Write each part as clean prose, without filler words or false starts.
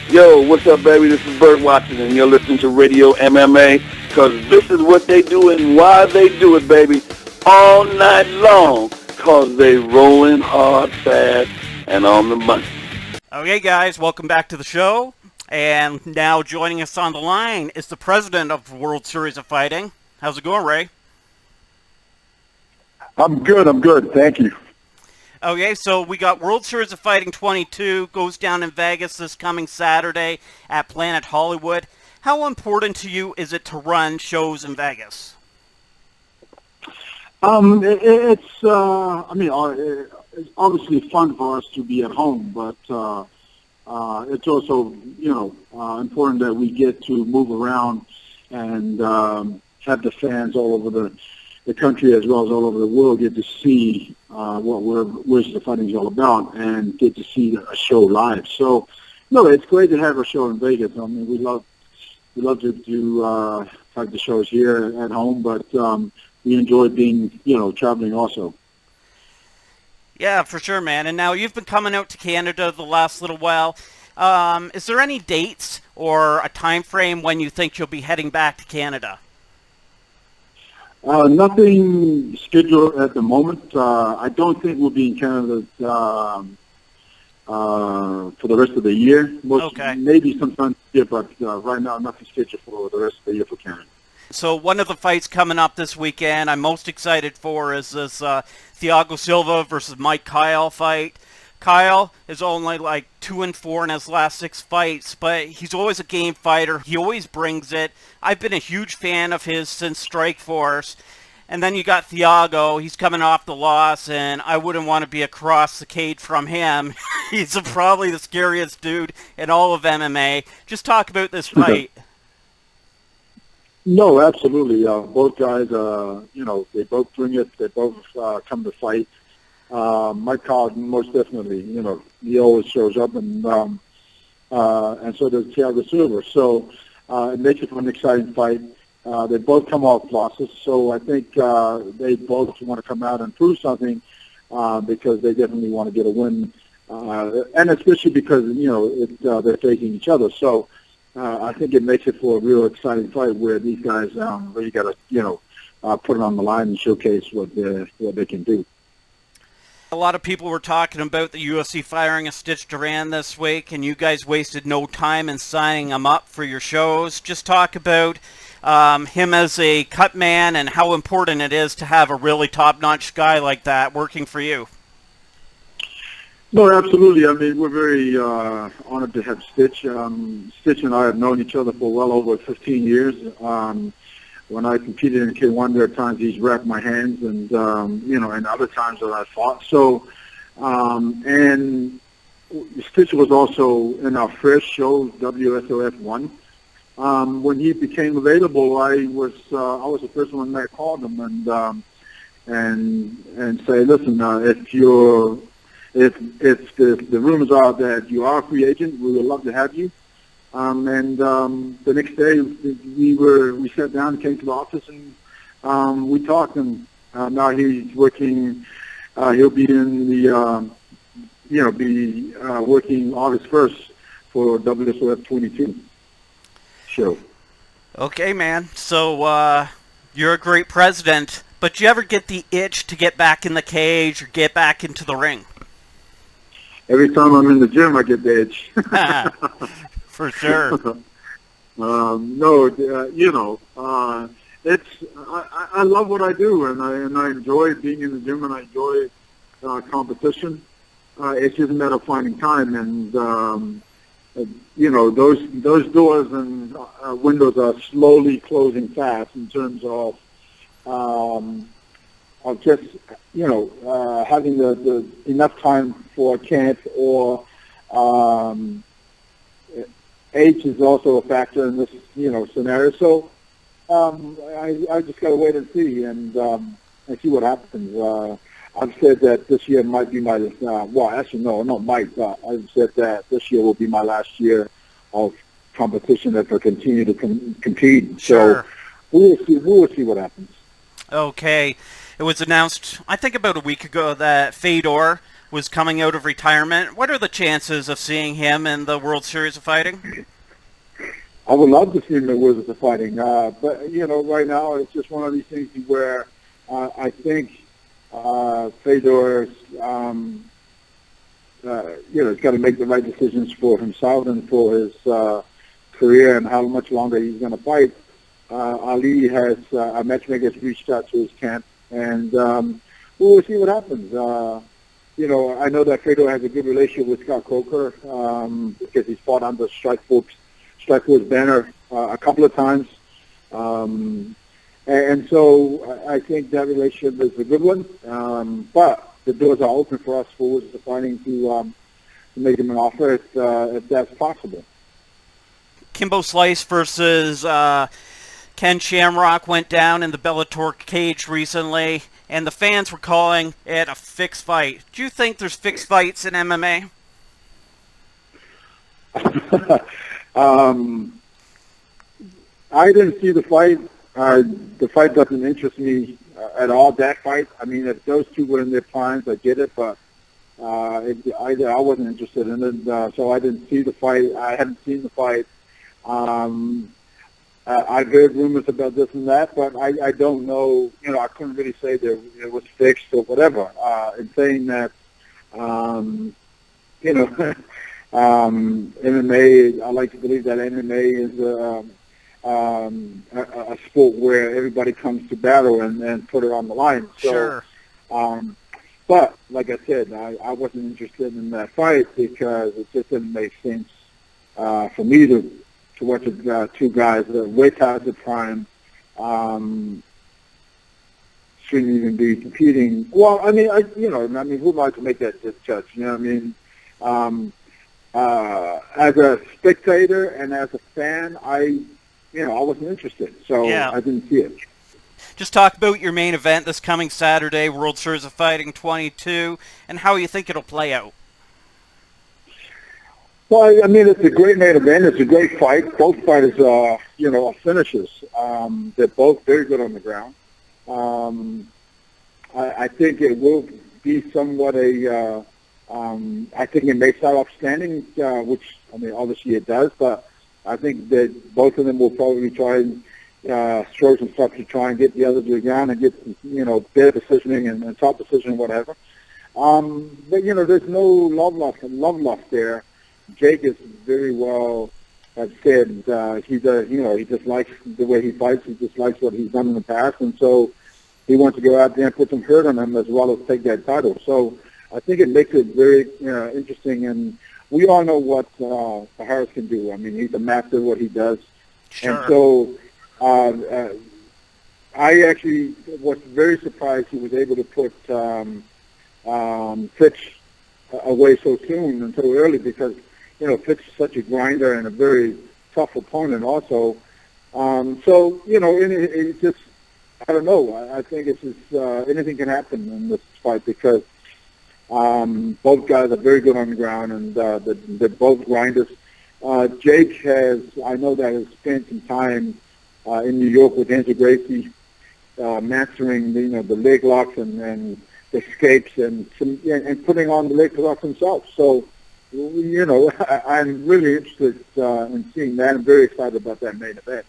Yo, what's up, baby? This is Bert Watson, and you're listening to Radio MMA, because this is what they do and why they do it, baby, all night long, because they rolling hard, fast, and on the money. Okay, guys, welcome back to the show. And now joining us on the line is the president of the World Series of Fighting. How's it going, Ray? I'm good. Thank you. Okay, so we got World Series of Fighting 22, goes down in Vegas this coming Saturday at Planet Hollywood. How important to you is it to run shows in Vegas? It's obviously fun for us to be at home, but it's also, important that we get to move around and have the fans all over the country as well as all over the world get to see what Where's the Fighting is all about and get to see a show live. So, no, it's great to have a show in Vegas. I mean, we love to do have the shows here at home, but we enjoy being, traveling also. Yeah, for sure, man. And now you've been coming out to Canada the last little while. Is there any dates or a time frame when you think you'll be heading back to Canada? Nothing scheduled at the moment. I don't think we'll be in Canada for the rest of the year. Maybe sometime this year, but right now nothing scheduled for the rest of the year for Canada. So one of the fights coming up this weekend I'm most excited for is this Thiago Silva versus Mike Kyle fight. Kyle is only like 2-4 in his last 6 fights, but he's always a game fighter. He always brings it. I've been a huge fan of his since Strikeforce. And then you got Thiago. He's coming off the loss, and I wouldn't want to be across the cage from him. He's probably the scariest dude in all of MMA. Just talk about this fight. No, absolutely. Both guys, they both bring it. They both come to fight. Mike Kyle, most definitely, he always shows up, and so does Thiago Silva. So it makes it for an exciting fight. They both come off losses, so I think they both want to come out and prove something because they definitely want to get a win, and especially because they're facing each other. So I think it makes it for a real exciting fight where these guys really got to put it on the line and showcase what they can do. A lot of people were talking about the UFC firing a Stitch Duran this week, and you guys wasted no time in signing him up for your shows. Just talk about him as a cut man and how important it is to have a really top-notch guy like that working for you. No, absolutely. I mean, we're very honored to have Stitch. Stitch and I have known each other for well over 15 years. When I competed in K1, there are times he's wrapped my hands, and and other times that I fought. So, and Stitch was also in our first show, WSOF 1. When he became available, I was the first one that called him and say, listen, if the rumors are that you are a free agent, we would love to have you. The next day we sat down, came to the office, and we talked. And now he's working. He'll be in the working August 1st for WSOF 22 show. Okay, man. So you're a great president, but do you ever get the itch to get back in the cage or get back into the ring? Every time I'm in the gym, I get the itch. For sure. I love what I do, and I enjoy being in the gym, and I enjoy competition. It's just a matter of finding time, and those doors and windows are slowly closing fast in terms of just having the enough time for camp or. Age is also a factor in this, scenario. So I just got to wait and see and see what happens. I've said that this year might be my I've said that this year will be my last year of competition if I continue to compete. Sure. So we'll see what happens. Okay. It was announced, I think about a week ago, that Fedor was coming out of retirement. What are the chances of seeing him in the World Series of Fighting? I would love to see him in the Wizards of Fighting, but right now it's just one of these things where I think Fedor, he's got to make the right decisions for himself and for his career and how much longer he's going to fight. Ali has a matchmaker has reached out to his camp, and we'll see what happens. I know that Fedor has a good relationship with Scott Coker because he's fought under Strikeforce banner a couple of times. And so I think that relationship is a good one. But the doors are open for us for Wizards of Fighting to make him an offer if that's possible. Kimbo Slice versus Ken Shamrock went down in the Bellator cage recently, and the fans were calling it a fixed fight. Do you think there's fixed fights in MMA? I didn't see the fight. The fight doesn't interest me at all, that fight. I mean, if those two were in their primes, I get it, but I wasn't interested in it, so I didn't see the fight. I hadn't seen the fight. I've heard rumors about this and that, but I don't know. I couldn't really say that it was fixed or whatever. In saying that, MMA, I like to believe that MMA is a sport where everybody comes to battle and put it on the line. So, sure. But like I said, I wasn't interested in that fight because it just didn't make sense for me to watch two guys that are way past the prime shouldn't even be competing. Well, I mean, who am I to make that judge? You know what I mean? As a spectator and as a fan, I wasn't interested, so yeah. I didn't see it. Just talk about your main event this coming Saturday, World Series of Fighting 22, and how you think it'll play out. Well, I mean, it's a great main event. It's a great fight. Both fighters are, finishers. They're both very good on the ground. I think it will be somewhat I think it may start off standing, which, obviously it does, but I think that both of them will probably try and throw some stuff to try and get the other to the ground and get, better positioning and top position, whatever. But, there's no love lost there. Jake is very well, as said, he just likes the way he fights. He just likes what he's done in the past, and so he wants to go out there and put some hurt on him as well as take that title. So I think it makes it very interesting, and we all know what Harris can do. I mean, he's a master of what he does. Sure. And so I actually was very surprised he was able to put Fitch away so soon and so early because, Fitch is such a grinder and a very tough opponent also. It just, I don't know. I think it's just anything can happen in this fight because both guys are very good on the ground, and they're both grinders. Jake I know that has spent some time in New York with Andrew Gracie, mastering the leg locks and the escapes and putting on the leg locks himself. So, I'm really interested in seeing that. I'm very excited about that main event.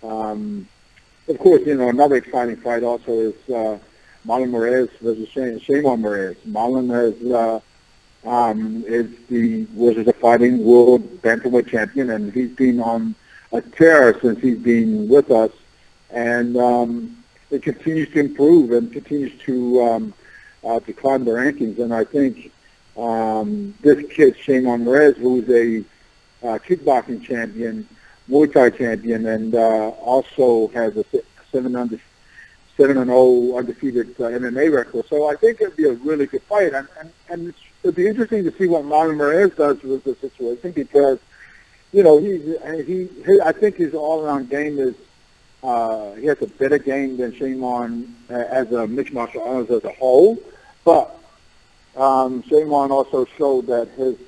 Of course, another exciting fight also is Marlon Moraes versus Shamrock Moraes. Marlon is the Wizards of Fighting World Bantamweight Champion, and he's been on a tear since he's been with us, and it continues to improve and continues to climb the rankings. And I think this kid, Shamrock Moraes, who's a kickboxing champion, Muay Thai champion, and also has a 7-0 undefeated MMA record. So I think it'd be a really good fight, and it'd be interesting to see what Marlon Moraes does with the situation because, I think his all-around game is he has a better game than Shamon as a mixed martial arts as a whole, but Shamon also showed that his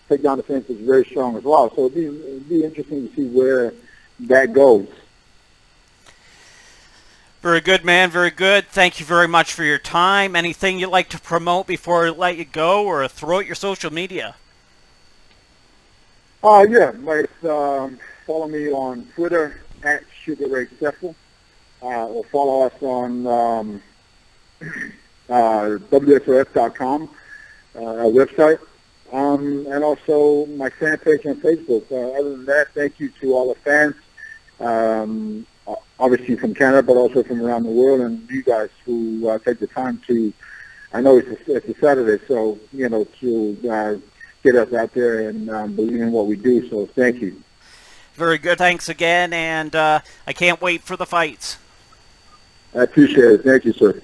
takedown defense is very strong as well. So it'd be interesting to see where that goes. Very good, man. Very good. Thank you very much for your time. Anything you'd like to promote before I let you go, or throw out your social media? Yeah, like follow me on Twitter at Sefo, or follow us on WSOF.com, our website, and also my fan page on Facebook. Other than that, thank you to all the fans, obviously from Canada, but also from around the world, and you guys who take the time to. I know it's a Saturday, so to get us out there and believe in what we do. So thank you. Very good. Thanks again, and I can't wait for the fights. I appreciate it. Thank you, sir.